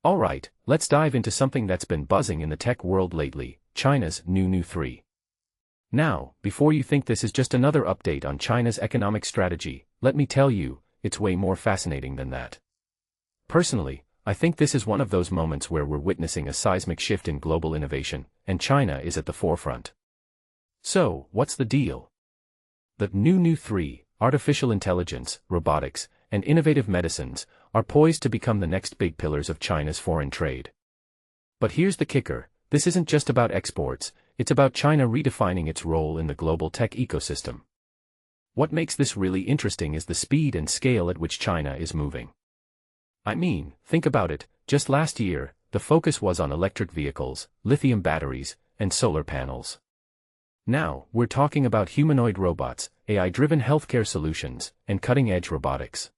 Alright, let's dive into something that's been buzzing in the tech world lately, China's new 3. Now, before you think this is just another update on China's economic strategy, let me tell you, it's way more fascinating than that. Personally, I think this is one of those moments where we're witnessing a seismic shift in global innovation, and China is at the forefront. So, what's the deal? The new 3, artificial intelligence, robotics, and innovative medicines, are poised to become the next big pillars of China's foreign trade. But here's the kicker, this isn't just about exports, it's about China redefining its role in the global tech ecosystem. What makes this really interesting is the speed and scale at which China is moving. I mean, think about it, just last year, the focus was on electric vehicles, lithium batteries, and solar panels. Now, we're talking about humanoid robots, AI-driven healthcare solutions, and cutting-edge robotics.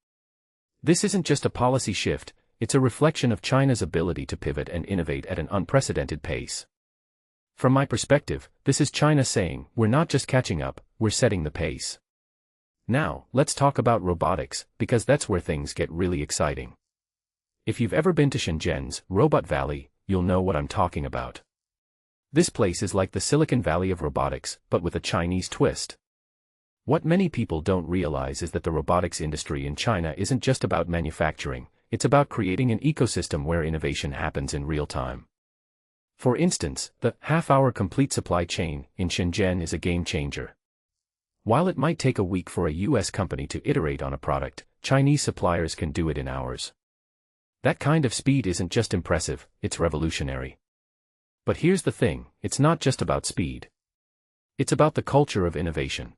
This isn't just a policy shift, it's a reflection of China's ability to pivot and innovate at an unprecedented pace. From my perspective, this is China saying, we're not just catching up, we're setting the pace. Now, let's talk about robotics, because that's where things get really exciting. If you've ever been to Shenzhen's Robot Valley, you'll know what I'm talking about. This place is like the Silicon Valley of robotics, but with a Chinese twist. What many people don't realize is that the robotics industry in China isn't just about manufacturing, it's about creating an ecosystem where innovation happens in real time. For instance, the half-hour complete supply chain in Shenzhen is a game changer. While it might take a week for a US company to iterate on a product, Chinese suppliers can do it in hours. That kind of speed isn't just impressive, it's revolutionary. But here's the thing, it's not just about speed. It's about the culture of innovation.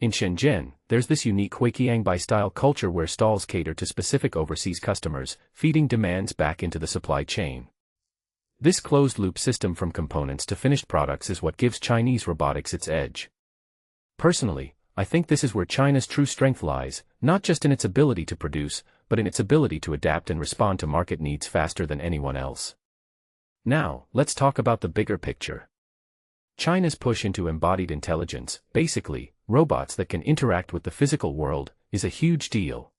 In Shenzhen, there's this unique Huiqiangbei-style culture where stalls cater to specific overseas customers, feeding demands back into the supply chain. This closed-loop system from components to finished products is what gives Chinese robotics its edge. Personally, I think this is where China's true strength lies, not just in its ability to produce, but in its ability to adapt and respond to market needs faster than anyone else. Now, let's talk about the bigger picture. China's push into embodied intelligence, basically, robots that can interact with the physical world, is a huge deal.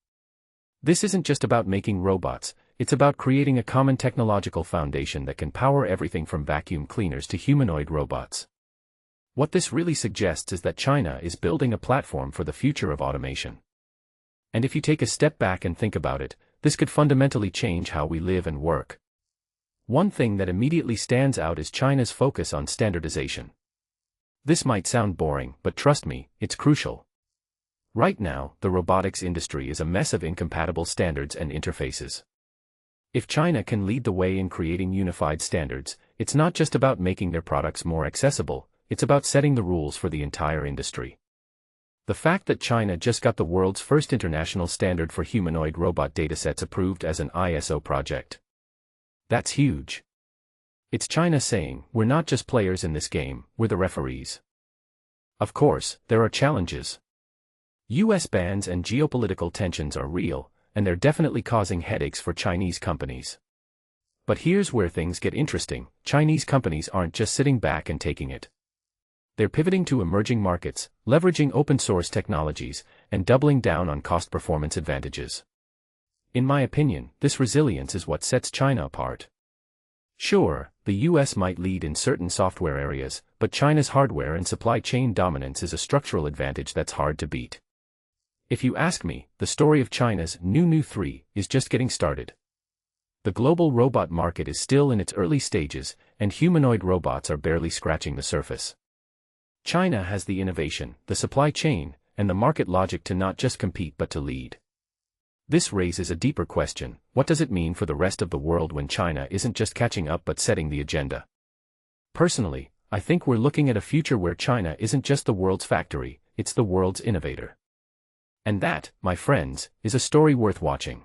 This isn't just about making robots, it's about creating a common technological foundation that can power everything from vacuum cleaners to humanoid robots. What this really suggests is that China is building a platform for the future of automation. And if you take a step back and think about it, this could fundamentally change how we live and work. One thing that immediately stands out is China's focus on standardization. This might sound boring, but trust me, it's crucial. Right now, the robotics industry is a mess of incompatible standards and interfaces. If China can lead the way in creating unified standards, it's not just about making their products more accessible, it's about setting the rules for the entire industry. The fact that China just got the world's first international standard for humanoid robot datasets approved as an ISO project. That's huge. It's China saying, we're not just players in this game, we're the referees. Of course, there are challenges. US bans and geopolitical tensions are real, and they're definitely causing headaches for Chinese companies. But here's where things get interesting, Chinese companies aren't just sitting back and taking it. They're pivoting to emerging markets, leveraging open-source technologies, and doubling down on cost-performance advantages. In my opinion, this resilience is what sets China apart. Sure, the US might lead in certain software areas, but China's hardware and supply chain dominance is a structural advantage that's hard to beat. If you ask me, the story of China's new 3 is just getting started. The global robot market is still in its early stages, and humanoid robots are barely scratching the surface. China has the innovation, the supply chain, and the market logic to not just compete but to lead. This raises a deeper question, what does it mean for the rest of the world when China isn't just catching up but setting the agenda? Personally, I think we're looking at a future where China isn't just the world's factory, it's the world's innovator. And that, my friends, is a story worth watching.